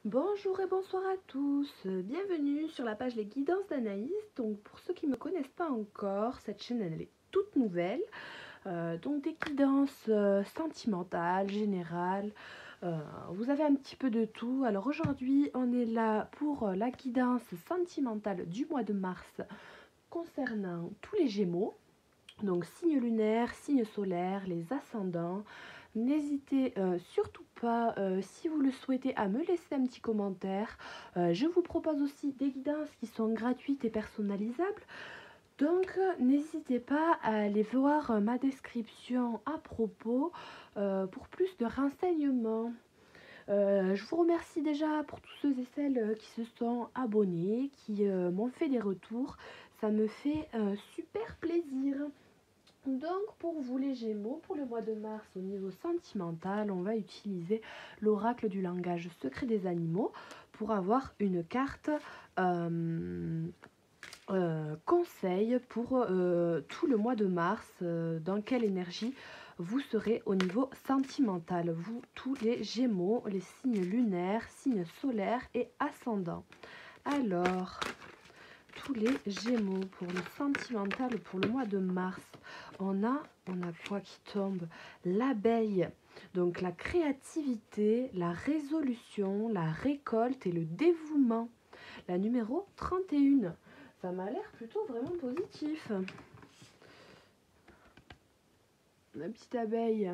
Bonjour et bonsoir à tous, bienvenue sur la page Les Guidances d'Anaïs. Donc pour ceux qui ne me connaissent pas encore, cette chaîne elle est toute nouvelle. Donc des guidances sentimentales, générales, vous avez un petit peu de tout. Alors aujourd'hui on est là pour la guidance sentimentale du mois de mars concernant tous les Gémeaux. Donc signe lunaire, signe solaire, les ascendants. N'hésitez surtout pas, si vous le souhaitez, à me laisser un petit commentaire. Je vous propose aussi des guidances qui sont gratuites et personnalisables. Donc n'hésitez pas à aller voir ma description à propos pour plus de renseignements. Je vous remercie déjà pour tous ceux et celles qui se sont abonnés, qui m'ont fait des retours. Ça me fait super plaisir. Donc pour vous les Gémeaux, pour le mois de mars au niveau sentimental, on va utiliser l'oracle du langage secret des animaux pour avoir une carte conseil pour tout le mois de mars, dans quelle énergie vous serez au niveau sentimental, vous tous les Gémeaux, les signes lunaires, signes solaires et ascendants. Alors, tous les Gémeaux pour le sentimental pour le mois de mars. On a quoi qui tombe? L'abeille. Donc la créativité, la résolution, la récolte et le dévouement. La numéro 31. Ça m'a l'air plutôt vraiment positif. La petite abeille.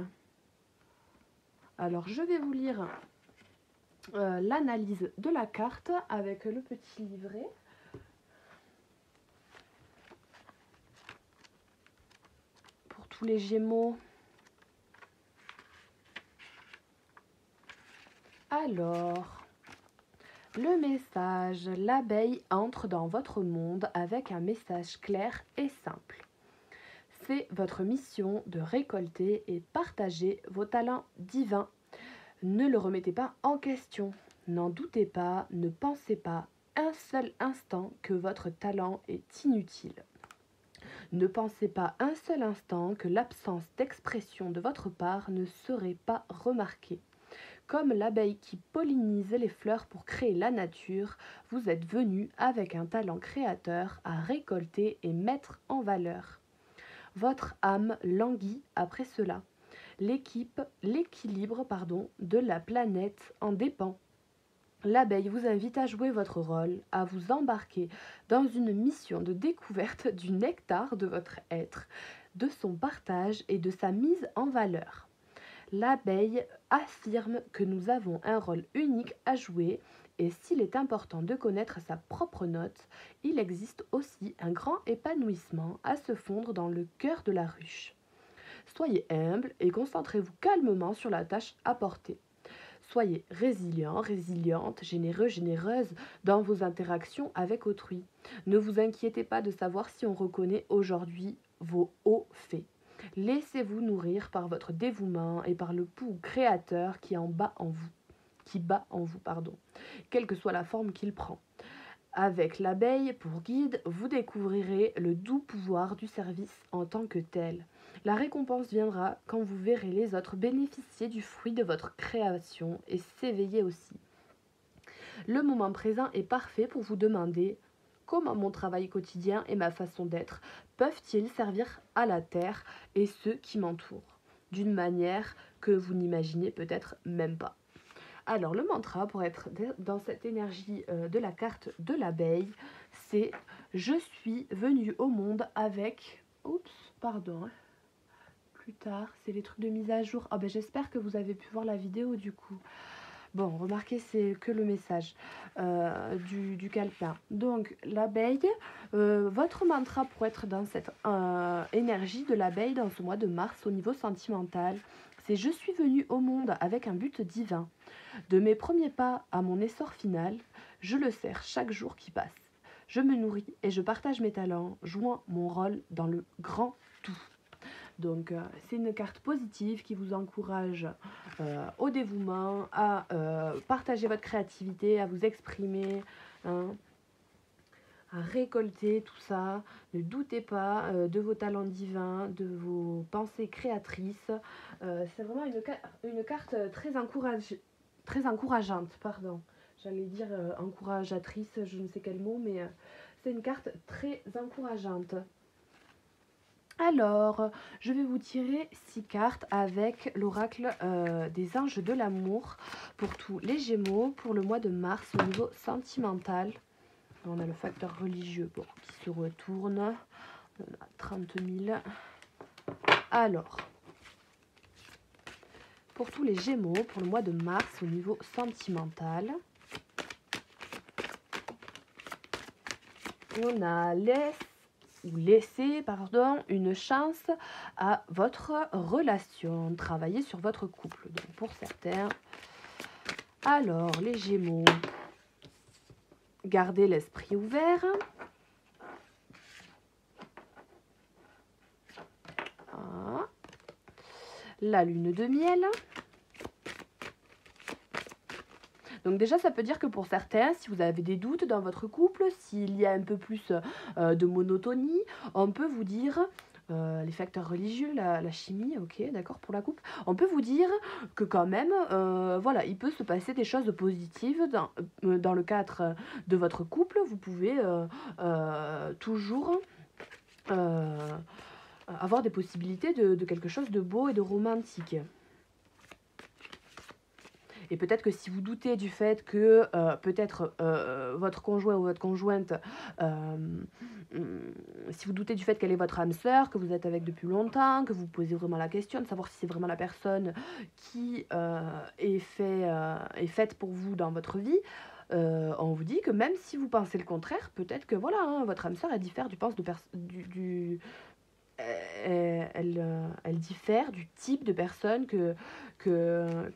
Alors je vais vous lire l'analyse de la carte avec le petit livret. Tous les Gémeaux. Alors, le message, l'abeille entre dans votre monde avec un message clair et simple. C'est votre mission de récolter et partager vos talents divins. Ne le remettez pas en question. N'en doutez pas, ne pensez pas un seul instant que votre talent est inutile. Ne pensez pas un seul instant que l'absence d'expression de votre part ne serait pas remarquée. Comme l'abeille qui pollinise les fleurs pour créer la nature, vous êtes venu avec un talent créateur à récolter et mettre en valeur. Votre âme languit après cela. L'équilibre de la planète en dépend. L'abeille vous invite à jouer votre rôle, à vous embarquer dans une mission de découverte du nectar de votre être, de son partage et de sa mise en valeur. L'abeille affirme que nous avons un rôle unique à jouer et s'il est important de connaître sa propre note, il existe aussi un grand épanouissement à se fondre dans le cœur de la ruche. Soyez humble et concentrez-vous calmement sur la tâche à porter. Soyez résilient, résiliente, généreux, généreuse dans vos interactions avec autrui. Ne vous inquiétez pas de savoir si on reconnaît aujourd'hui vos hauts faits. Laissez-vous nourrir par votre dévouement et par le pouls créateur qui bat en vous, quelle que soit la forme qu'il prend. Avec l'abeille pour guide, vous découvrirez le doux pouvoir du service en tant que tel. La récompense viendra quand vous verrez les autres bénéficier du fruit de votre création et s'éveiller aussi. Le moment présent est parfait pour vous demander comment mon travail quotidien et ma façon d'être peuvent-ils servir à la Terre et ceux qui m'entourent, d'une manière que vous n'imaginez peut-être même pas. Alors le mantra pour être dans cette énergie de la carte de l'abeille, c'est « Je suis venu au monde avec… » plus tard, c'est les trucs de mise à jour. J'espère que vous avez pu voir la vidéo du coup. Bon, remarquez, c'est que le message du calepin. Donc, l'abeille, votre mantra pour être dans cette énergie de l'abeille dans ce mois de mars au niveau sentimental, c'est « Je suis venu au monde avec un but divin. De mes premiers pas à mon essor final, je le sers chaque jour qui passe. Je me nourris et je partage mes talents, jouant mon rôle dans le grand tout. » Donc, c'est une carte positive qui vous encourage au dévouement, à partager votre créativité, à vous exprimer, hein, à récolter tout ça. Ne doutez pas de vos talents divins, de vos pensées créatrices. C'est vraiment une carte très encourageante. j'allais dire encourageatrice, je ne sais quel mot, mais c'est une carte très encourageante. Alors, je vais vous tirer 6 cartes avec l'oracle des anges de l'amour pour tous les Gémeaux pour le mois de mars au niveau sentimental. On a le facteur religieux qui se retourne. On a 30 000. Alors, pour tous les Gémeaux pour le mois de mars au niveau sentimental, on a laisser une chance à votre relation, travailler sur votre couple. Donc pour certains, alors les Gémeaux, gardez l'esprit ouvert. Ah. La lune de miel. Donc déjà, ça peut dire que pour certains, si vous avez des doutes dans votre couple, s'il y a un peu plus de monotonie, on peut vous dire, les facteurs religieux, la chimie, ok, d'accord, pour la coupe, on peut vous dire que quand même, voilà, il peut se passer des choses positives dans le cadre de votre couple. Vous pouvez toujours avoir des possibilités de quelque chose de beau et de romantique. Et peut-être que si vous doutez du fait que peut-être votre conjoint ou votre conjointe, si vous doutez du fait qu'elle est votre âme sœur, que vous êtes avec depuis longtemps, que vous posez vraiment la question de savoir si c'est vraiment la personne qui est faite pour vous dans votre vie, on vous dit que même si vous pensez le contraire, peut-être que voilà, hein, votre âme sœur, elle diffère elle diffère du type de personne que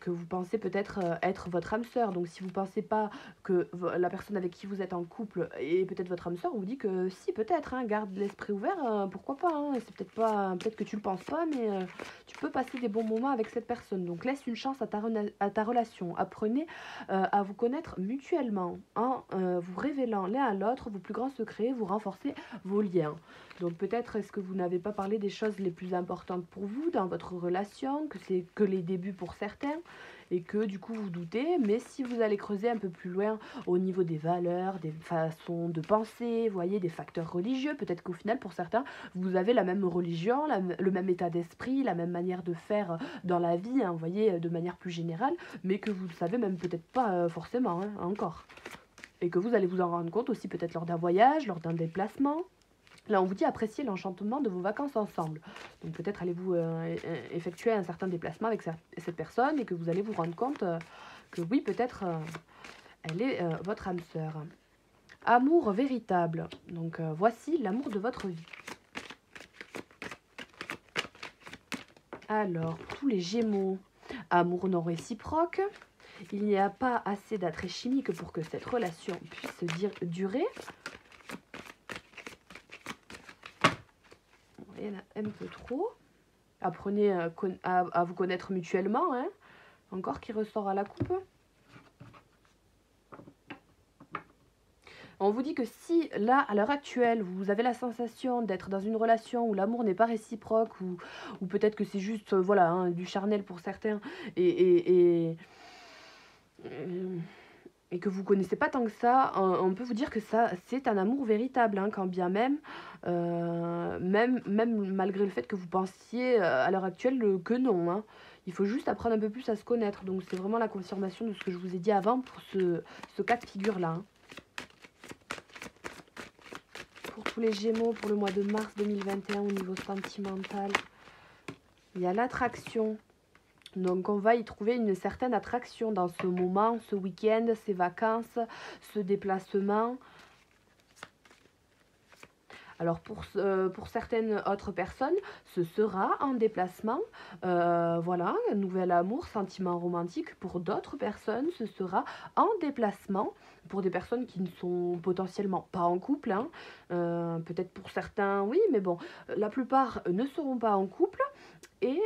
vous pensez peut-être être votre âme sœur. Donc si vous ne pensez pas que la personne avec qui vous êtes en couple est peut-être votre âme sœur, on vous dit que si, peut-être, hein, garde l'esprit ouvert, pourquoi pas, hein, c'est peut-être pas, peut-être que tu le penses pas, mais tu peux passer des bons moments avec cette personne. Donc laisse une chance à ta relation. Apprenez à vous connaître mutuellement en vous révélant l'un à l'autre vos plus grands secrets, vous renforcez vos liens. Donc peut-être est-ce que vous n'avez pas parlé des choses les plus importantes pour vous dans votre relation, que c'est que les débuts pour certains, et que du coup vous doutez, mais si vous allez creuser un peu plus loin au niveau des valeurs, des façons de penser, vous voyez, des facteurs religieux, peut-être qu'au final pour certains, vous avez la même religion, le même état d'esprit, la même manière de faire dans la vie, hein, vous voyez, de manière plus générale, mais que vous ne savez même peut-être pas forcément, hein, encore. Et que vous allez vous en rendre compte aussi peut-être lors d'un voyage, lors d'un déplacement. Là, on vous dit apprécier l'enchantement de vos vacances ensemble. Donc peut-être allez-vous effectuer un certain déplacement avec cette personne et que vous allez vous rendre compte que oui, peut-être elle est votre âme sœur. Amour véritable. Donc voici l'amour de votre vie. Alors, pour tous les Gémeaux, amour non réciproque. Il n'y a pas assez d'attrait chimique pour que cette relation puisse durer. Il y en a un peu trop. Apprenez à vous connaître mutuellement, hein. Encore qui ressort à la coupe. On vous dit que si là, à l'heure actuelle, vous avez la sensation d'être dans une relation où l'amour n'est pas réciproque, ou peut-être que c'est juste voilà, hein, du charnel pour certains, et que vous connaissez pas tant que ça, on peut vous dire que ça c'est un amour véritable, hein, quand bien même, même malgré le fait que vous pensiez à l'heure actuelle que non, hein. Il faut juste apprendre un peu plus à se connaître. Donc c'est vraiment la confirmation de ce que je vous ai dit avant pour ce cas de figure-là, hein. Pour tous les Gémeaux, pour le mois de mars 2021 au niveau sentimental, il y a l'attraction. Donc on va y trouver une certaine attraction dans ce moment, ce week-end, ces vacances, ce déplacement. Alors pour certaines autres personnes, ce sera un déplacement, voilà, un nouvel amour, sentiment romantique. Pour d'autres personnes, ce sera un déplacement, pour des personnes qui ne sont potentiellement pas en couple, hein. Peut-être pour certains, oui, mais bon, la plupart ne seront pas en couple. Et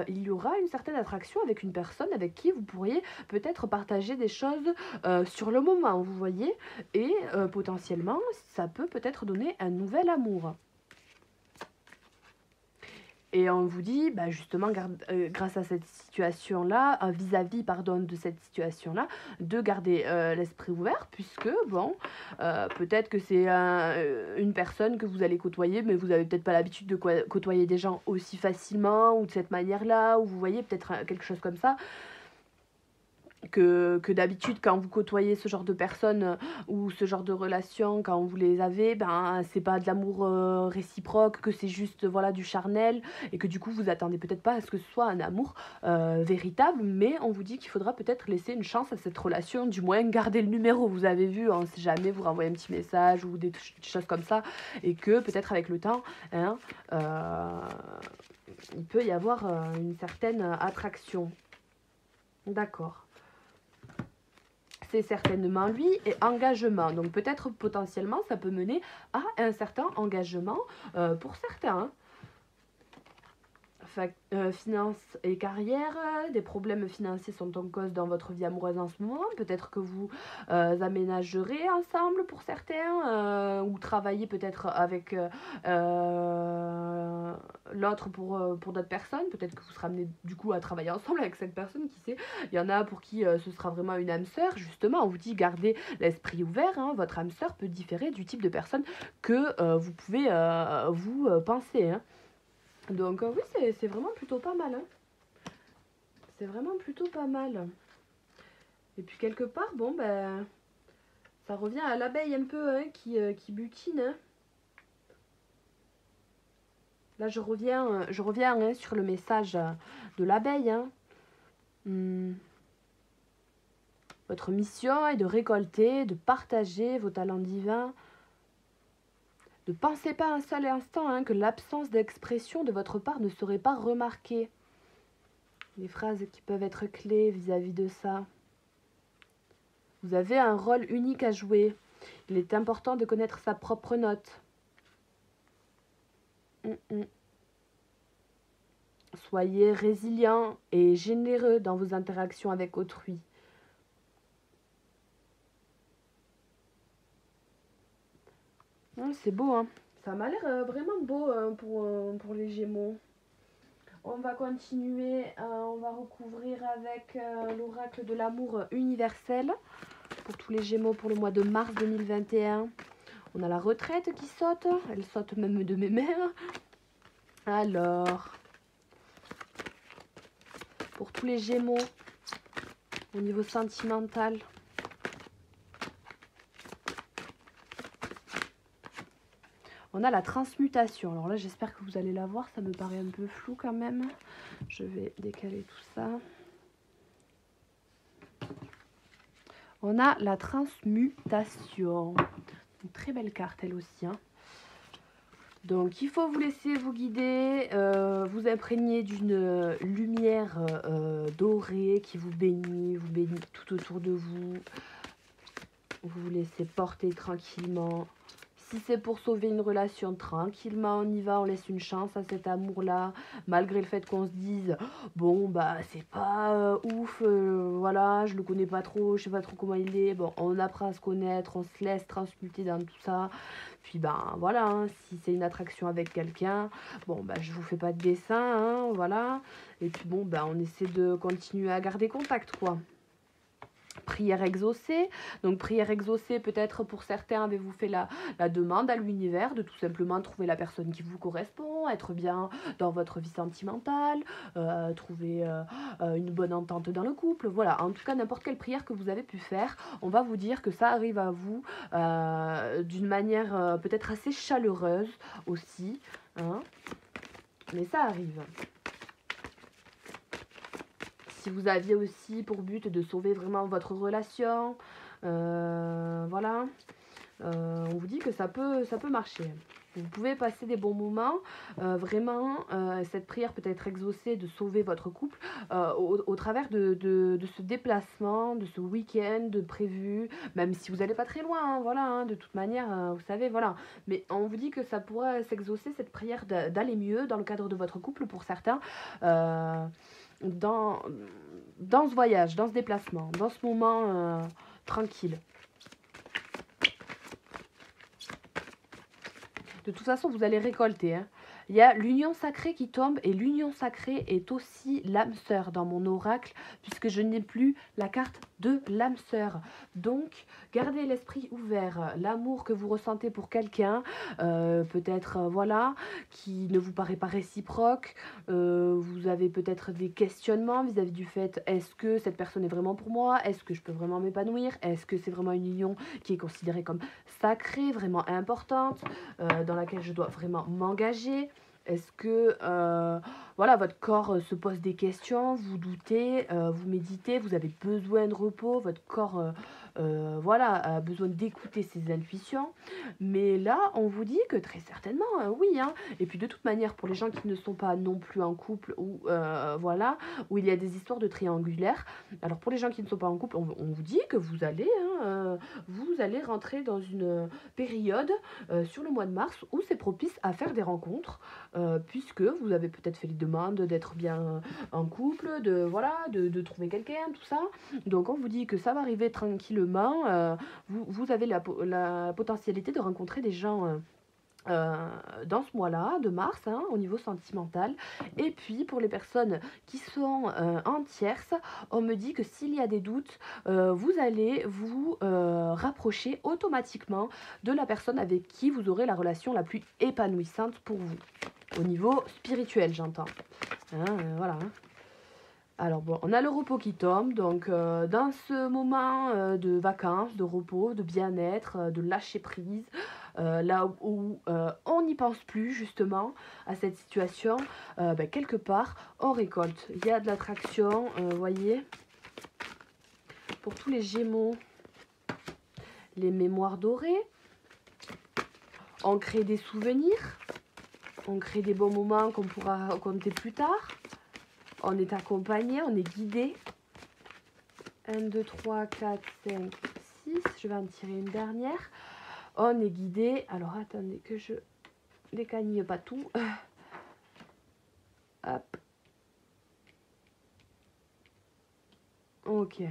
il y aura une certaine attraction avec une personne avec qui vous pourriez peut-être partager des choses sur le moment, vous voyez. Et potentiellement, ça peut peut-être donner un nouvel amour. Et on vous dit, bah, justement, grâce à cette situation-là, vis-à-vis, pardon, de cette situation-là, de garder l'esprit ouvert, puisque, bon, peut-être que c'est une personne que vous allez côtoyer, mais vous n'avez peut-être pas l'habitude de côtoyer des gens aussi facilement, ou de cette manière-là, ou vous voyez peut-être quelque chose comme ça. Que d'habitude, quand vous côtoyez ce genre de personnes ou ce genre de relations, quand vous les avez, ben, c'est pas de l'amour réciproque, que c'est juste voilà, du charnel, et que du coup, vous attendez peut-être pas à ce que ce soit un amour véritable, mais on vous dit qu'il faudra peut-être laisser une chance à cette relation, du moins garder le numéro. Vous avez vu, on sait jamais, vous renvoyez un petit message ou des choses comme ça, et que peut-être avec le temps, hein, il peut y avoir une certaine attraction. D'accord. C'est certainement lui, et engagement. Donc peut-être potentiellement ça peut mener à un certain engagement pour certains. Hein. Finances et carrière, des problèmes financiers sont en cause dans votre vie amoureuse en ce moment. Peut-être que vous aménagerez ensemble pour certains, ou travaillez peut-être avec l'autre pour d'autres personnes. Peut-être que vous serez amené du coup à travailler ensemble avec cette personne, qui sait. Il y en a pour qui ce sera vraiment une âme sœur. Justement, on vous dit gardez l'esprit ouvert. Hein. Votre âme sœur peut différer du type de personne que vous pouvez vous penser. Hein. Donc oui, c'est vraiment plutôt pas mal. Hein. C'est vraiment plutôt pas mal. Et puis quelque part, bon, ben, ça revient à l'abeille un peu, hein, qui butine. Hein. Là, je reviens hein, sur le message de l'abeille. Hein. Votre mission est de récolter, de partager vos talents divins. Ne pensez pas un seul instant hein, que l'absence d'expression de votre part ne serait pas remarquée. Les phrases qui peuvent être clés vis-à-vis de ça. Vous avez un rôle unique à jouer. Il est important de connaître sa propre note. Soyez résilient et généreux dans vos interactions avec autrui. C'est beau, hein. Ça m'a l'air vraiment beau pour les Gémeaux. On va continuer, on va recouvrir avec l'oracle de l'amour universel pour tous les Gémeaux pour le mois de mars 2021. On a la retraite qui saute, elle saute même de mes mains. Alors, pour tous les Gémeaux, au niveau sentimental, on a la transmutation. Alors là, j'espère que vous allez la voir. Ça me paraît un peu flou quand même. Je vais décaler tout ça. On a la transmutation. Une très belle carte, elle aussi. Hein. Donc, il faut vous laisser vous guider, vous imprégner d'une lumière dorée qui vous bénit tout autour de vous. Vous vous laissez porter tranquillement. Si c'est pour sauver une relation, tranquillement, on y va, on laisse une chance à cet amour-là, malgré le fait qu'on se dise, bon, bah, c'est pas ouf, voilà, je le connais pas trop, je sais pas trop comment il est, bon, on apprend à se connaître, on se laisse transmuter dans tout ça, puis ben, voilà, hein, si c'est une attraction avec quelqu'un, bon, bah, je vous fais pas de dessin, hein, voilà, et puis bon, ben, on essaie de continuer à garder contact, quoi. Prière exaucée. Donc prière exaucée, peut-être pour certains avez-vous fait la demande à l'univers de tout simplement trouver la personne qui vous correspond, être bien dans votre vie sentimentale, trouver une bonne entente dans le couple. Voilà, en tout cas n'importe quelle prière que vous avez pu faire, on va vous dire que ça arrive à vous d'une manière peut-être assez chaleureuse aussi. Hein, mais ça arrive. Si vous aviez aussi pour but de sauver vraiment votre relation, voilà, on vous dit que ça peut marcher. Vous pouvez passer des bons moments, vraiment, cette prière peut être exaucée de sauver votre couple au travers de ce déplacement, de ce week-end prévu, même si vous n'allez pas très loin, hein, voilà, hein, de toute manière, vous savez, voilà. Mais on vous dit que ça pourrait s'exaucer, cette prière d'aller mieux dans le cadre de votre couple pour certains, dans ce voyage, dans ce déplacement, dans ce moment tranquille. De toute façon, vous allez récolter. Hein. Il y a l'union sacrée qui tombe et l'union sacrée est aussi l'âme sœur dans mon oracle puisque je n'ai plus la carte de l'âme sœur. Donc, gardez l'esprit ouvert. L'amour que vous ressentez pour quelqu'un, peut-être, voilà, qui ne vous paraît pas réciproque. Vous avez peut-être des questionnements vis-à-vis du fait, est-ce que cette personne est vraiment pour moi? Est-ce que je peux vraiment m'épanouir? Est-ce que c'est vraiment une union qui est considérée comme sacrée, vraiment importante, dans laquelle je dois vraiment m'engager? Est-ce que voilà, votre corps se pose des questions, vous doutez, vous méditez, vous avez besoin de repos, votre corps voilà, a besoin d'écouter ses intuitions. Mais là, on vous dit que très certainement, oui. Hein. Et puis de toute manière, pour les gens qui ne sont pas non plus en couple, ou voilà, où il y a des histoires de triangulaire, alors pour les gens qui ne sont pas en couple, on vous dit que vous allez rentrer dans une période sur le mois de mars où c'est propice à faire des rencontres, puisque vous avez peut-être fait les demandes d'être bien en couple, de trouver quelqu'un, tout ça. Donc on vous dit que ça va arriver tranquillement. Vous avez la potentialité de rencontrer des gens dans ce mois-là, de mars, hein, au niveau sentimental. Et puis, pour les personnes qui sont en tierce, on me dit que s'il y a des doutes, vous allez vous rapprocher automatiquement de la personne avec qui vous aurez la relation la plus épanouissante pour vous. Au niveau spirituel, j'entends. Hein, voilà. Hein. Alors bon, on a le repos qui tombe, donc dans ce moment de vacances, de repos, de bien-être, de lâcher prise, là où on n'y pense plus justement à cette situation, quelque part on récolte. Il y a de l'attraction, vous voyez, pour tous les Gémeaux, les mémoires dorées, on crée des souvenirs, on crée des bons moments qu'on pourra raconter plus tard. On est accompagné, on est guidé. 1, 2, 3, 4, 5, 6. Je vais en tirer une dernière. On est guidé. Alors, attendez que je décanille pas tout. Hop. Ok.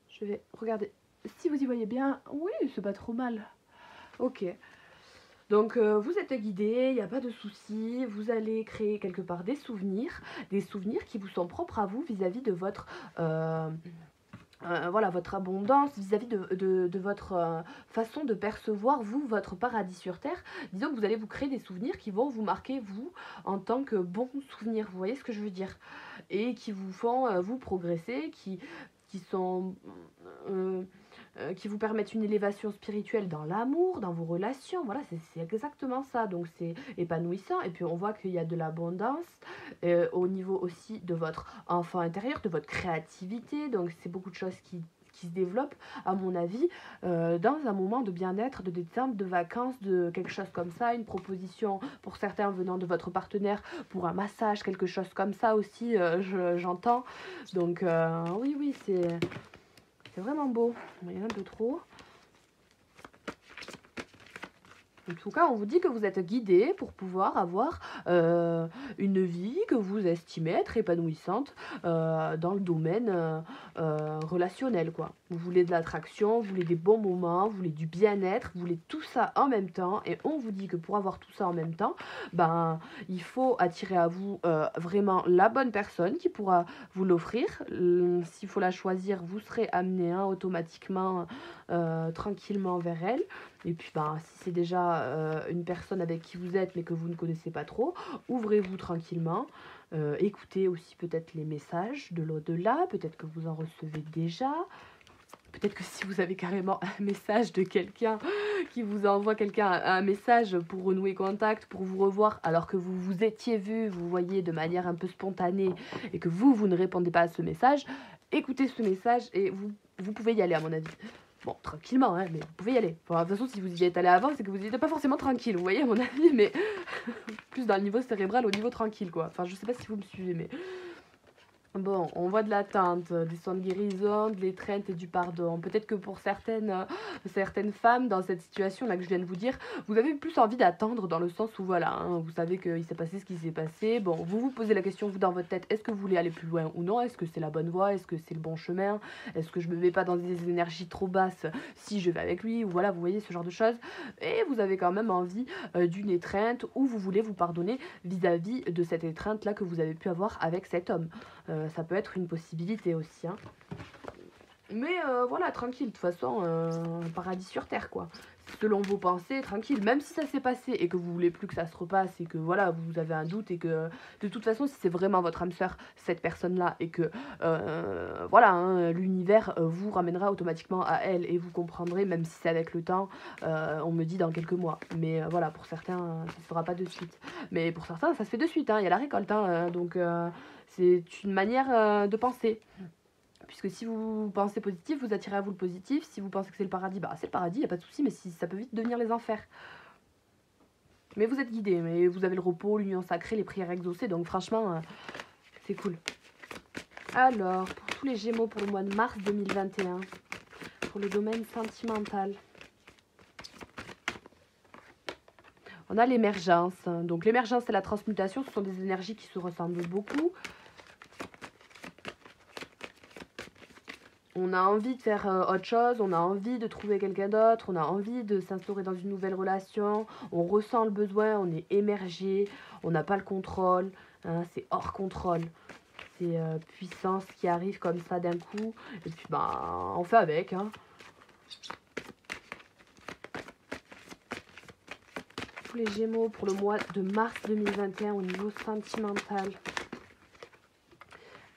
Je vais regarder. Si vous y voyez bien. Oui, c'est pas trop mal. Ok. Donc vous êtes guidé, il n'y a pas de souci, vous allez créer quelque part des souvenirs qui vous sont propres à vous vis-à-vis de votre, voilà, votre abondance, vis-à-vis de votre façon de percevoir, vous, votre paradis sur Terre. Disons que vous allez vous créer des souvenirs qui vont vous marquer, vous, en tant que bons souvenirs, vous voyez ce que je veux dire? Et qui vous font vous progresser, qui sont... qui vous permettent une élévation spirituelle dans l'amour, dans vos relations. Voilà, c'est exactement ça. Donc c'est épanouissant. Et puis on voit qu'il y a de l'abondance au niveau aussi de votre enfant intérieur, de votre créativité. Donc c'est beaucoup de choses qui se développent, à mon avis, dans un moment de bien-être, de détente, de vacances, de quelque chose comme ça, une proposition pour certains venant de votre partenaire pour un massage, quelque chose comme ça aussi, j'entends. Donc oui, c'est vraiment beau. Il y en a un peu trop. En tout cas, on vous dit que vous êtes guidé pour pouvoir avoir une vie que vous estimez être épanouissante dans le domaine relationnel, quoi. Vous voulez de l'attraction, vous voulez des bons moments, vous voulez du bien-être, vous voulez tout ça en même temps. Et on vous dit que pour avoir tout ça en même temps, ben, il faut attirer à vous vraiment la bonne personne qui pourra vous l'offrir. S'il faut la choisir, vous serez amené automatiquement, tranquillement vers elle. Et puis, ben, si c'est déjà une personne avec qui vous êtes, mais que vous ne connaissez pas trop, ouvrez-vous tranquillement. Écoutez aussi peut-être les messages de l'au-delà. Peut-être que vous en recevez déjà. Peut-être que si vous avez carrément un message de quelqu'un qui vous envoie un message pour renouer contact, pour vous revoir, alors que vous vous étiez vu, vous voyez, de manière un peu spontanée, et que vous ne répondez pas à ce message, écoutez ce message et vous pouvez y aller, à mon avis. Bon, tranquillement, hein, mais vous pouvez y aller. Enfin, de toute façon, si vous y êtes allé avant, c'est que vous n'y étiez pas forcément tranquille, vous voyez, à mon avis, mais plus dans le niveau cérébral, au niveau tranquille, quoi. Enfin, je sais pas si vous me suivez, mais... Bon, on voit de l'attente, des soins de guérison, de l'étreinte et du pardon. Peut-être que pour certaines femmes, dans cette situation-là que je viens de vous dire, vous avez plus envie d'attendre dans le sens où, voilà, hein, vous savez qu'il s'est passé ce qui s'est passé. Bon, vous vous posez la question, vous, dans votre tête, est-ce que vous voulez aller plus loin ou non? Est-ce que c'est la bonne voie? Est-ce que c'est le bon chemin? Est-ce que je me mets pas dans des énergies trop basses si je vais avec lui? Ou voilà, vous voyez ce genre de choses. Et vous avez quand même envie d'une étreinte ou vous voulez vous pardonner vis-à-vis de cette étreinte-là que vous avez pu avoir avec cet homme. Ça peut être une possibilité aussi. Hein. Mais voilà, tranquille, de toute façon, paradis sur terre, quoi. Selon vos pensées, tranquille. Même si ça s'est passé et que vous voulez plus que ça se repasse et que voilà, vous avez un doute et que de toute façon, si c'est vraiment votre âme sœur, cette personne-là, et que voilà, hein, l'univers vous ramènera automatiquement à elle et vous comprendrez, même si c'est avec le temps, on me dit dans quelques mois. Mais voilà, pour certains, ça ne se fera pas de suite. Mais pour certains, ça se fait de suite, hein, il y a la récolte, hein, donc c'est une manière de penser. Puisque si vous pensez positif, vous attirez à vous le positif. Si vous pensez que c'est le paradis, bah c'est le paradis, il n'y a pas de souci, mais si, ça peut vite devenir les enfers. Mais vous êtes guidés, mais vous avez le repos, l'union sacrée, les prières exaucées, donc franchement, c'est cool. Alors, pour tous les Gémeaux pour le mois de mars 2021, pour le domaine sentimental, on a l'émergence. Donc l'émergence et la transmutation, ce sont des énergies qui se ressemblent beaucoup. On a envie de faire autre chose, on a envie de trouver quelqu'un d'autre, on a envie de s'instaurer dans une nouvelle relation, on ressent le besoin, on est émergé, on n'a pas le contrôle, hein, c'est hors contrôle. C'est puissance qui arrive comme ça d'un coup, et puis bah on fait avec. Hein. Tous les Gémeaux pour le mois de mars 2021 au niveau sentimental.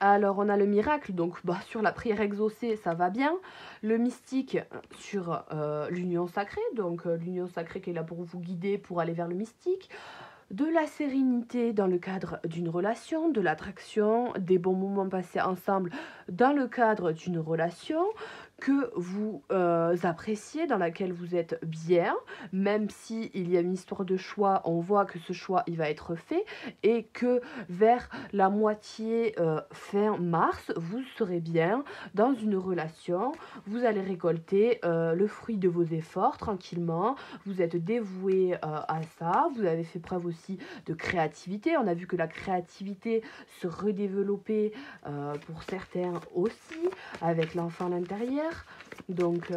Alors, on a le miracle, donc bah, sur la prière exaucée, ça va bien. Le mystique sur l'union sacrée, donc l'union sacrée qui est là pour vous guider, pour aller vers le mystique. De la sérénité dans le cadre d'une relation, de l'attraction, des bons moments passés ensemble dans le cadre d'une relation que vous appréciez, dans laquelle vous êtes bien, même si il y a une histoire de choix, on voit que ce choix il va être fait et que vers la moitié fin mars, vous serez bien dans une relation, vous allez récolter le fruit de vos efforts tranquillement, vous êtes dévoué à ça, vous avez fait preuve aussi de créativité, on a vu que la créativité se redéveloppait pour certains aussi, avec l'enfant à l'intérieur. Donc,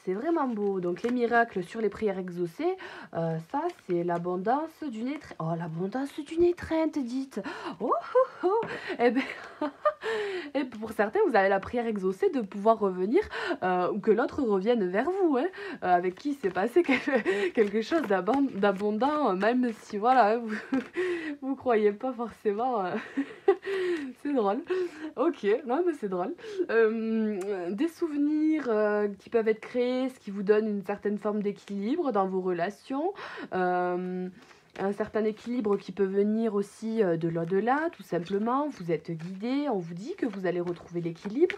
c'est vraiment beau. Donc, les miracles sur les prières exaucées, ça, c'est l'abondance d'une étreinte. Oh, l'abondance d'une étreinte, dites. Oh, oh, oh. Eh ben, et pour certains, vous avez la prière exaucée de pouvoir revenir ou que l'autre revienne vers vous, hein, avec qui s'est passé quelque chose d'abondant, même si, voilà, vous croyez pas forcément. C'est drôle. Ok, non mais c'est drôle. Des souvenirs qui peuvent être créés, ce qui vous donne une certaine forme d'équilibre dans vos relations. Un certain équilibre qui peut venir aussi de l'au-delà, tout simplement. Vous êtes guidé, on vous dit que vous allez retrouver l'équilibre.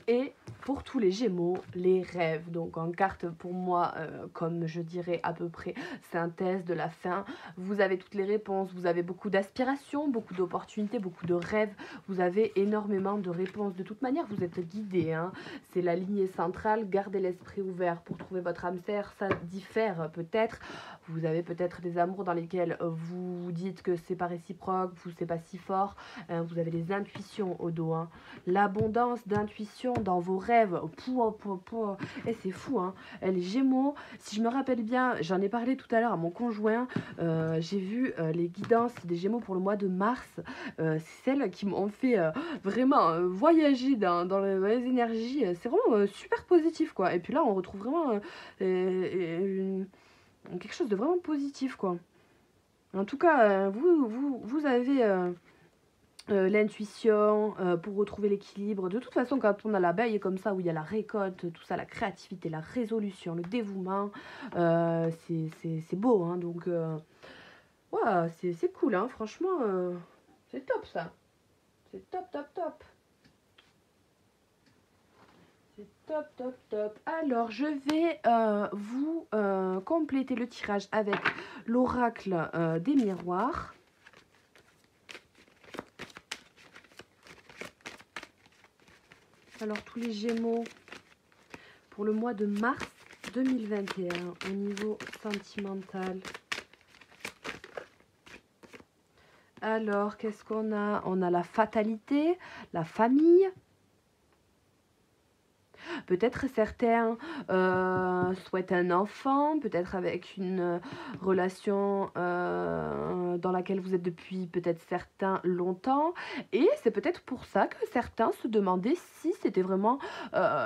Et pour tous les Gémeaux, les rêves. Donc en carte pour moi, comme je dirais à peu près synthèse de la fin, vous avez toutes les réponses, vous avez beaucoup d'aspirations, beaucoup d'opportunités, beaucoup de rêves, vous avez énormément de réponses. De toute manière, vous êtes guidé, hein. C'est la lignée centrale, gardez l'esprit ouvert pour trouver votre âme sœur, ça diffère peut-être. Vous avez peut-être des amours dans lesquels vous dites que c'est pas réciproque, c'est pas si fort, vous avez des intuitions au dos, hein. L'abondance d'intuition dans vos rêves. Et c'est fou, hein. Les Gémeaux, si je me rappelle bien, j'en ai parlé tout à l'heure à mon conjoint, j'ai vu les guidances des Gémeaux pour le mois de mars. C'est celles qui m'ont fait vraiment voyager dans les énergies. C'est vraiment super positif, quoi. Et puis là, on retrouve vraiment quelque chose de vraiment positif, quoi. En tout cas, vous avez... l'intuition, pour retrouver l'équilibre. De toute façon, quand on a l'abeille comme ça, où il y a la récolte, tout ça, la créativité, la résolution, le dévouement, c'est beau, hein, donc ouais, c'est cool, hein, franchement, c'est top ça. C'est top, top, top. C'est top, top, top. Alors, je vais vous compléter le tirage avec l'oracle des miroirs. Alors, tous les Gémeaux, pour le mois de mars 2021, au niveau sentimental. Alors, qu'est-ce qu'on a? On a la fatalité, la famille. Peut-être certains souhaitent un enfant, peut-être avec une relation dans laquelle vous êtes depuis peut-être certains longtemps. Et c'est peut-être pour ça que certains se demandaient si c'était vraiment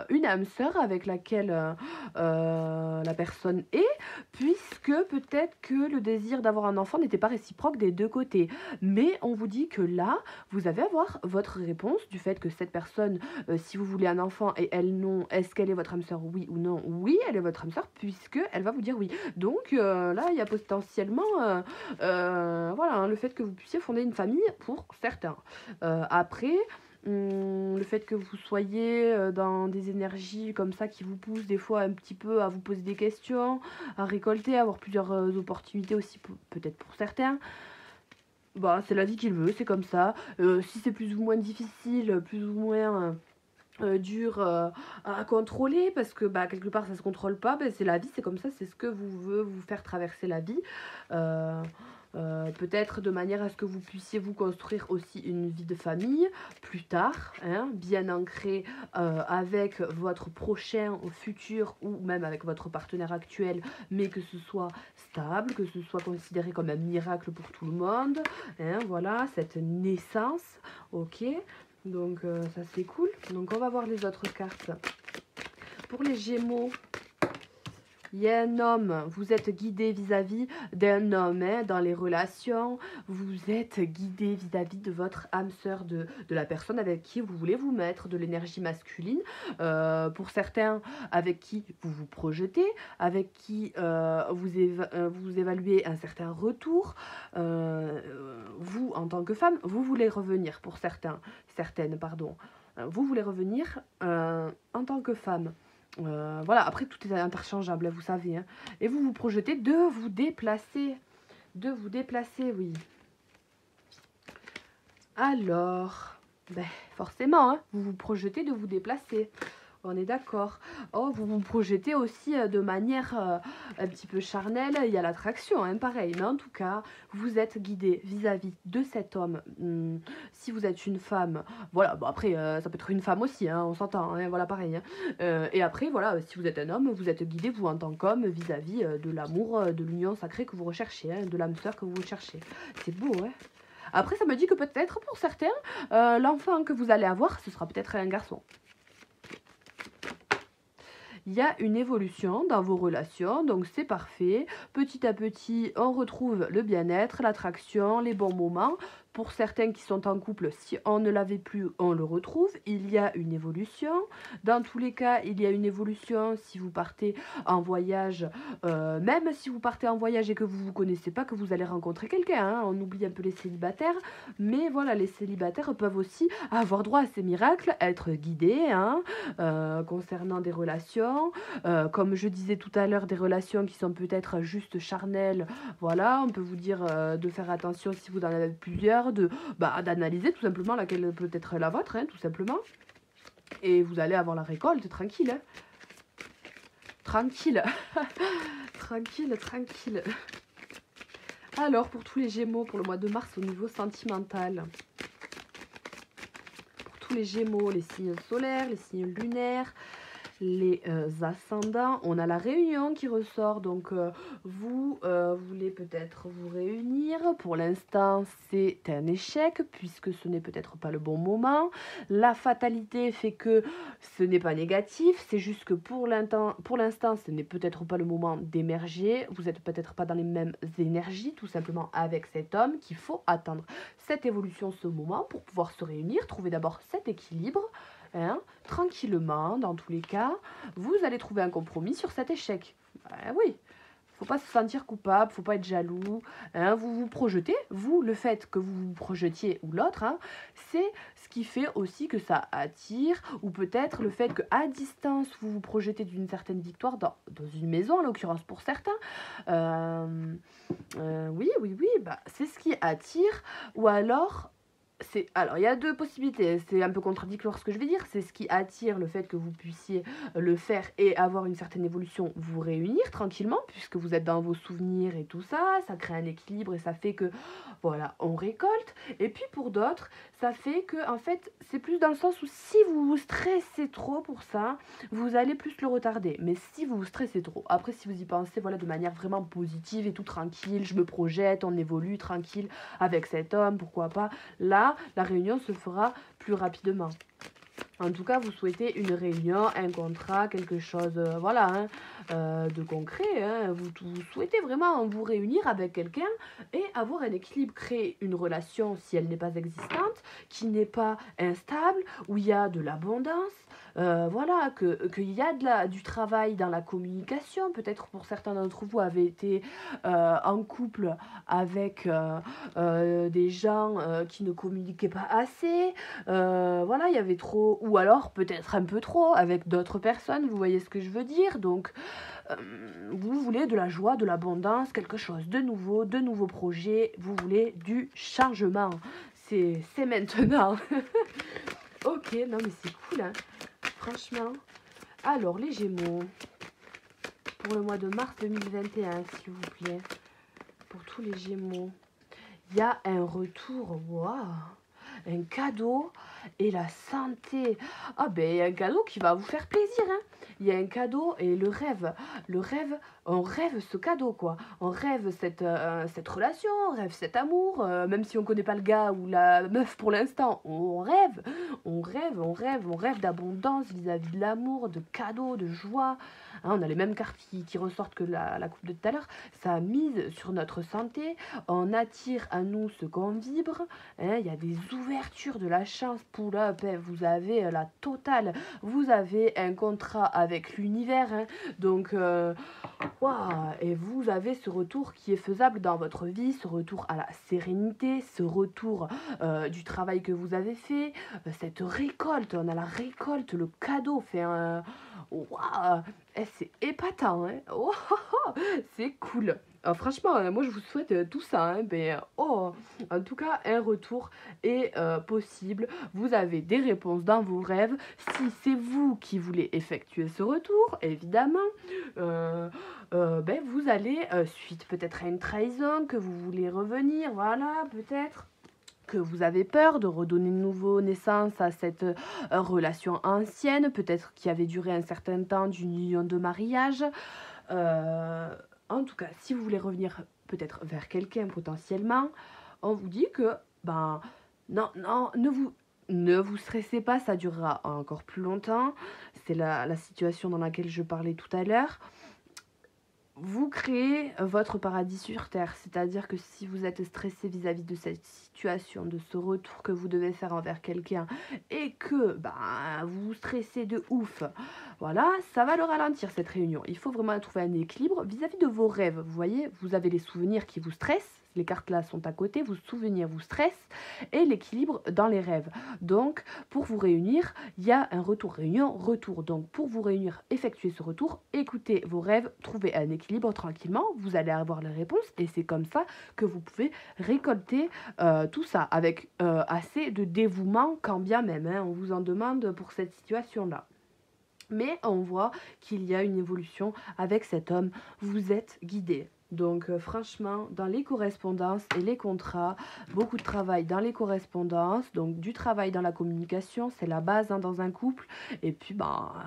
une âme sœur avec laquelle la personne est, puisque peut-être que le désir d'avoir un enfant n'était pas réciproque des deux côtés. Mais on vous dit que là, vous allez avoir votre réponse du fait que cette personne, si vous voulez un enfant et elle non, est-ce qu'elle est votre âme sœur, oui ou non? Oui, elle est votre âme sœur, puisque elle va vous dire oui. Donc là, il y a potentiellement voilà, hein, le fait que vous puissiez fonder une famille pour certains. Après, le fait que vous soyez dans des énergies comme ça qui vous poussent des fois un petit peu à vous poser des questions, à récolter, à avoir plusieurs opportunités aussi, peut-être pour certains. Bah, c'est la vie qu'il veut, c'est comme ça. Si c'est plus ou moins difficile, plus ou moins dur à contrôler, parce que bah, quelque part ça se contrôle pas, bah, c'est la vie, c'est comme ça, c'est ce que vous veut vous faire traverser la vie. Peut-être de manière à ce que vous puissiez vous construire aussi une vie de famille plus tard, hein, bien ancrée avec votre prochain futur ou même avec votre partenaire actuel, mais que ce soit stable, que ce soit considéré comme un miracle pour tout le monde, hein, voilà, cette naissance, ok. Donc ça c'est cool. Donc on va voir les autres cartes. Pour les Gémeaux, il y a un homme, vous êtes guidé vis-à-vis d'un homme, hein, dans les relations, vous êtes guidé vis-à-vis de votre âme sœur, de la personne avec qui vous voulez vous mettre, de l'énergie masculine. Pour certains, avec qui vous vous projetez, avec qui vous évaluez un certain retour. Vous, en tant que femme, vous voulez revenir, pour certaines, pardon. Vous voulez revenir en tant que femme. Voilà, après tout est interchangeable, vous savez. Hein. Et vous vous projetez de vous déplacer. De vous déplacer, oui. Alors, ben, forcément, hein, vous vous projetez de vous déplacer. On est d'accord. Oh, vous vous projetez aussi de manière un petit peu charnelle. Il y a l'attraction, hein, pareil. Mais en tout cas, vous êtes guidé vis-à-vis de cet homme. Si vous êtes une femme, voilà. Bon, après, ça peut être une femme aussi, hein, on s'entend. Hein, voilà, pareil. Hein. Et après, voilà, si vous êtes un homme, vous êtes guidé, vous, en tant qu'homme, vis-à-vis de l'amour, de l'union sacrée que vous recherchez, hein, de l'âme sœur que vous recherchez. C'est beau, hein. Après, ça me dit que peut-être, pour certains, l'enfant que vous allez avoir, ce sera peut-être un garçon. Il y a une évolution dans vos relations, donc c'est parfait. Petit à petit, on retrouve le bien-être, l'attraction, les bons moments. Pour certains qui sont en couple, si on ne l'avait plus, on le retrouve. Il y a une évolution. Dans tous les cas, il y a une évolution si vous partez en voyage. Même si vous partez en voyage et que vous ne vous connaissez pas, que vous allez rencontrer quelqu'un. Hein. On oublie un peu les célibataires. Mais voilà, les célibataires peuvent aussi avoir droit à ces miracles, être guidés hein, concernant des relations. Comme je disais tout à l'heure, des relations qui sont peut-être juste charnelles. Voilà, on peut vous dire de faire attention si vous en avez plusieurs. D'analyser tout simplement laquelle peut être la vôtre, hein, tout simplement. Et vous allez avoir la récolte, tranquille. Hein. Tranquille. Tranquille. Alors, pour tous les Gémeaux, pour le mois de mars au niveau sentimental. Pour tous les Gémeaux, les signes solaires, les signes lunaires, les ascendants, on a la réunion qui ressort, donc vous voulez peut-être vous réunir. Pour l'instant, c'est un échec puisque ce n'est peut-être pas le bon moment. La fatalité fait que ce n'est pas négatif, c'est juste que pour l'instant, ce n'est peut-être pas le moment d'émerger. Vous n'êtes peut-être pas dans les mêmes énergies, tout simplement avec cet homme qu'il faut attendre cette évolution, ce moment pour pouvoir se réunir, trouver d'abord cet équilibre. Hein, tranquillement, dans tous les cas, vous allez trouver un compromis sur cet échec. Oui, faut pas se sentir coupable, faut pas être jaloux. Hein, vous vous projetez, vous, le fait que vous vous projetiez ou l'autre, hein, c'est ce qui fait aussi que ça attire, ou peut-être le fait qu'à distance, vous vous projetez d'une certaine victoire dans une maison, en l'occurrence pour certains. Oui, bah, c'est ce qui attire, ou alors Alors, il y a deux possibilités. C'est un peu contradictoire ce que je vais dire. C'est ce qui attire le fait que vous puissiez le faire et avoir une certaine évolution, vous réunir tranquillement, puisque vous êtes dans vos souvenirs et tout ça. Ça crée un équilibre et ça fait que, voilà, on récolte. Et puis pour d'autres, ça fait que, en fait, c'est plus dans le sens où si vous vous stressez trop pour ça, vous allez plus le retarder. Mais si vous vous stressez trop, après, si vous y pensez, voilà, de manière vraiment positive et tout tranquille, je me projette, on évolue tranquille avec cet homme, pourquoi pas, là, la réunion se fera plus rapidement. En tout cas, vous souhaitez une réunion, un contrat, quelque chose, voilà, hein, de concret. Hein. Vous souhaitez vraiment vous réunir avec quelqu'un et avoir un équilibre, créer une relation, si elle n'est pas existante, qui n'est pas instable, où il y a de l'abondance. Voilà, qu'il y a du travail dans la communication. Peut-être pour certains d'entre vous avez été en couple avec des gens qui ne communiquaient pas assez. Voilà, il y avait trop, ou alors peut-être un peu trop avec d'autres personnes, vous voyez ce que je veux dire. Donc, vous voulez de la joie, de l'abondance, quelque chose de nouveau, de nouveaux projets, vous voulez du changement. C'est maintenant. Ok, non mais c'est cool, hein. Franchement. Alors, les Gémeaux, pour le mois de mars 2021, s'il vous plaît, pour tous les Gémeaux, il y a un retour, waouh, un cadeau et la santé. Ah ben, il y a un cadeau qui va vous faire plaisir, hein. Il y a un cadeau et le rêve, on rêve ce cadeau, quoi. On rêve cette relation, on rêve cet amour, même si on connaît pas le gars ou la meuf pour l'instant, on rêve, on rêve d'abondance vis-à-vis de l'amour, de cadeaux, de joie. Hein, on a les mêmes cartes qui ressortent que la coupe de tout à l'heure. Ça mise sur notre santé, on attire à nous ce qu'on vibre. Hein, il y a des ouvertures de la chance, pull-up, hein, vous avez la totale, vous avez un contrat avec l'univers, hein, donc wow, et vous avez ce retour qui est faisable dans votre vie, ce retour à la sérénité, ce retour du travail que vous avez fait, cette récolte, on a la récolte, le cadeau fait un... Waouh, c'est épatant, hein. Oh, oh, oh, c'est cool. Franchement, moi je vous souhaite tout ça, hein, mais oh, en tout cas, un retour est possible. Vous avez des réponses dans vos rêves. Si c'est vous qui voulez effectuer ce retour, évidemment, ben, vous allez, suite peut-être à une trahison, que vous voulez revenir, voilà, peut-être que vous avez peur de redonner de nouveau naissance à cette relation ancienne, peut-être qui avait duré un certain temps d'une union de mariage. En tout cas, si vous voulez revenir peut-être vers quelqu'un potentiellement, on vous dit que, ben, non, non, ne vous stressez pas, ça durera encore plus longtemps. C'est la situation dans laquelle je parlais tout à l'heure. Vous créez votre paradis sur Terre, c'est-à-dire que si vous êtes stressé vis-à-vis de cette situation, de ce retour que vous devez faire envers quelqu'un, et que vous vous stressez de ouf, voilà, ça va le ralentir cette réunion. Il faut vraiment trouver un équilibre vis-à-vis de vos rêves. Vous voyez, vous avez les souvenirs qui vous stressent, les cartes là sont à côté, vos souvenirs vous stressent, et l'équilibre dans les rêves. Donc, pour vous réunir, il y a un retour, réunion, retour. Donc, pour vous réunir, effectuer ce retour, écoutez vos rêves, trouvez un équilibre tranquillement, vous allez avoir les réponses, et c'est comme ça que vous pouvez récolter tout ça, avec assez de dévouement, quand bien même, hein, on vous en demande pour cette situation-là. Mais on voit qu'il y a une évolution avec cet homme, vous êtes guidé. Donc franchement, dans les correspondances et les contrats, beaucoup de travail dans les correspondances, donc du travail dans la communication, c'est la base, hein, dans un couple. Et puis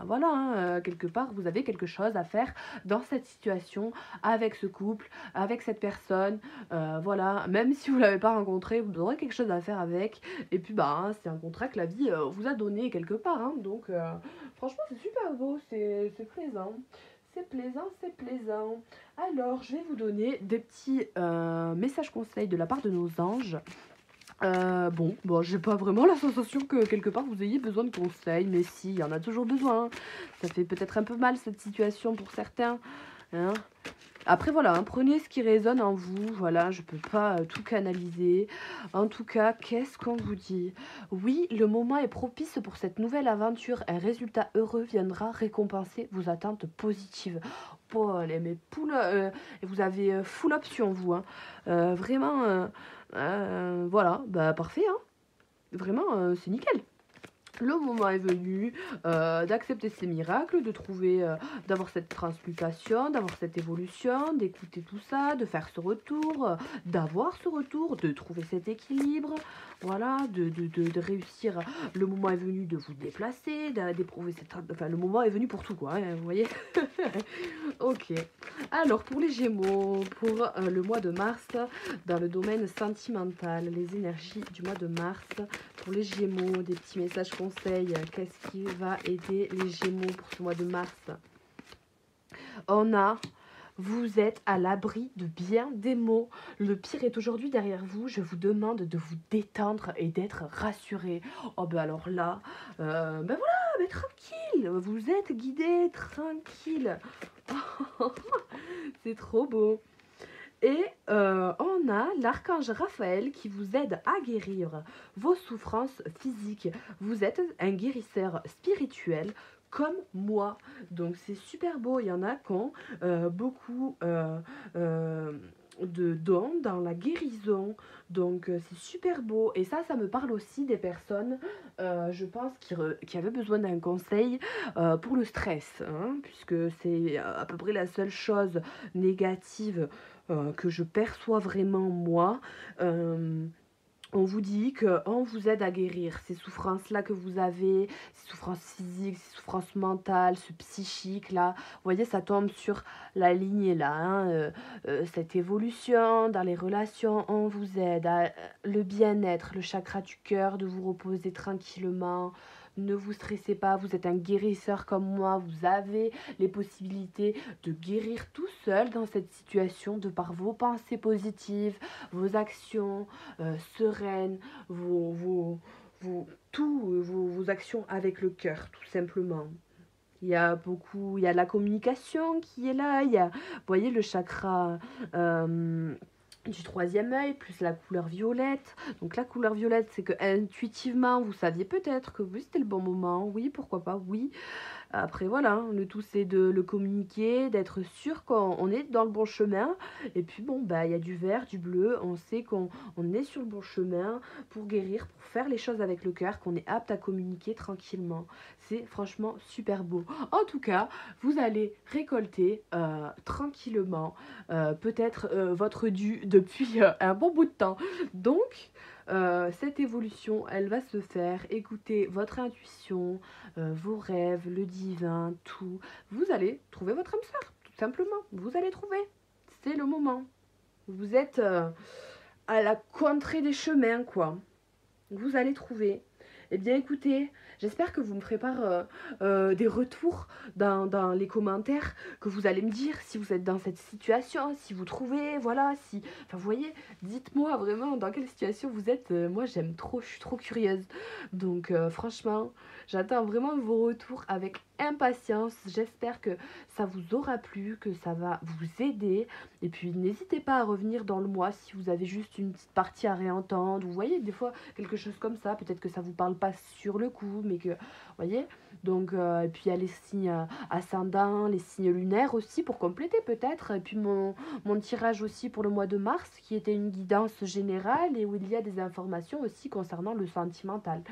voilà, hein, quelque part, vous avez quelque chose à faire dans cette situation, avec ce couple, avec cette personne. Voilà, même si vous ne l'avez pas rencontré, vous aurez quelque chose à faire avec. Et puis c'est un contrat que la vie vous a donné quelque part. Hein, donc franchement, c'est super beau, c'est plaisant. C'est plaisant, c'est plaisant. Alors, je vais vous donner des petits messages conseils de la part de nos anges. Bon, j'ai pas vraiment la sensation que quelque part vous ayez besoin de conseils, mais si, il y en a toujours besoin. Ça fait peut-être un peu mal cette situation pour certains. Hein. Après voilà, hein, prenez ce qui résonne en vous, voilà, je peux pas tout canaliser. En tout cas, qu'est-ce qu'on vous dit? Oui, le moment est propice pour cette nouvelle aventure, un résultat heureux viendra récompenser vos attentes positives. Bon, mes poules, vous avez full option vous, hein. Vraiment, voilà, parfait, hein. vraiment, c'est nickel. Le moment est venu d'accepter ces miracles, de trouver, d'avoir cette transmutation, d'avoir cette évolution, d'écouter tout ça, de faire ce retour, d'avoir ce retour, de trouver cet équilibre, voilà, de réussir. Le moment est venu de vous déplacer, d'éprouver cette... Enfin, le moment est venu pour tout, quoi, hein, vous voyez. Ok. Alors, pour les Gémeaux, pour le mois de mars, dans le domaine sentimental, les énergies du mois de mars, pour les Gémeaux, des petits messages conseils, qu'est-ce qui va aider les Gémeaux pour ce mois de mars? On a, vous êtes à l'abri de bien des mots. Le pire est aujourd'hui derrière vous. Je vous demande de vous détendre et d'être rassuré. Oh ben alors là, ben voilà, mais tranquille, vous êtes guidé, tranquille. C'est trop beau. Et on a l'archange Raphaël qui vous aide à guérir vos souffrances physiques. Vous êtes un guérisseur spirituel comme moi. Donc c'est super beau. Il y en a qui ont beaucoup de dons dans la guérison. Donc c'est super beau. Et ça me parle aussi des personnes, je pense, qui avaient besoin d'un conseil pour le stress. Hein, puisque c'est à peu près la seule chose négative que je perçois vraiment moi. On vous dit qu'on vous aide à guérir ces souffrances-là que vous avez, ces souffrances physiques, ces souffrances mentales, ce psychique-là. Vous voyez, ça tombe sur la lignée là. Hein, cette évolution dans les relations, on vous aide à le bien-être, le chakra du cœur, de vous reposer tranquillement. Ne vous stressez pas, vous êtes un guérisseur comme moi, vous avez les possibilités de guérir tout seul dans cette situation de par vos pensées positives, vos actions sereines, vos actions avec le cœur, tout simplement. Il y a la communication qui est là, il y a, vous voyez, le chakra du troisième œil, plus la couleur violette. Donc la couleur violette, c'est que intuitivement, vous saviez peut-être que oui, c'était le bon moment, oui, pourquoi pas, oui. Après, voilà, le tout, c'est de le communiquer, d'être sûr qu'on est dans le bon chemin. Et puis, bon, bah, il y a du vert, du bleu. On sait qu'on est sur le bon chemin pour guérir, pour faire les choses avec le cœur, qu'on est apte à communiquer tranquillement. C'est franchement super beau. En tout cas, vous allez récolter tranquillement peut-être votre dû depuis un bon bout de temps. Donc, cette évolution, elle va se faire. Écoutez votre intuition, vos rêves, le divin, tout. Vous allez trouver votre âme sœur, tout simplement. Vous allez trouver. C'est le moment. Vous êtes à la contrée des chemins, quoi. Vous allez trouver. Eh bien, écoutez, j'espère que vous me ferez part des retours dans les commentaires, que vous allez me dire si vous êtes dans cette situation, si vous trouvez, voilà, si... Enfin, vous voyez, dites-moi vraiment dans quelle situation vous êtes. Moi, j'aime trop, je suis trop curieuse. Donc, franchement, j'attends vraiment vos retours avec impatience. J'espère que ça vous aura plu, que ça va vous aider. Et puis, n'hésitez pas à revenir dans le mois si vous avez juste une petite partie à réentendre. Vous voyez, des fois, quelque chose comme ça, peut-être que ça vous parle pas sur le coup, mais que, vous voyez. Donc, et puis il y a les signes ascendants, les signes lunaires aussi pour compléter peut-être. Et puis mon tirage aussi pour le mois de mars qui était une guidance générale et où il y a des informations aussi concernant le sentimental.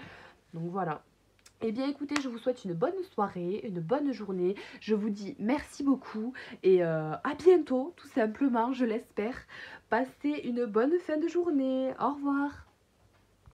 Donc voilà. Eh bien écoutez, je vous souhaite une bonne soirée, une bonne journée. Je vous dis merci beaucoup et à bientôt, tout simplement, je l'espère. Passez une bonne fin de journée. Au revoir.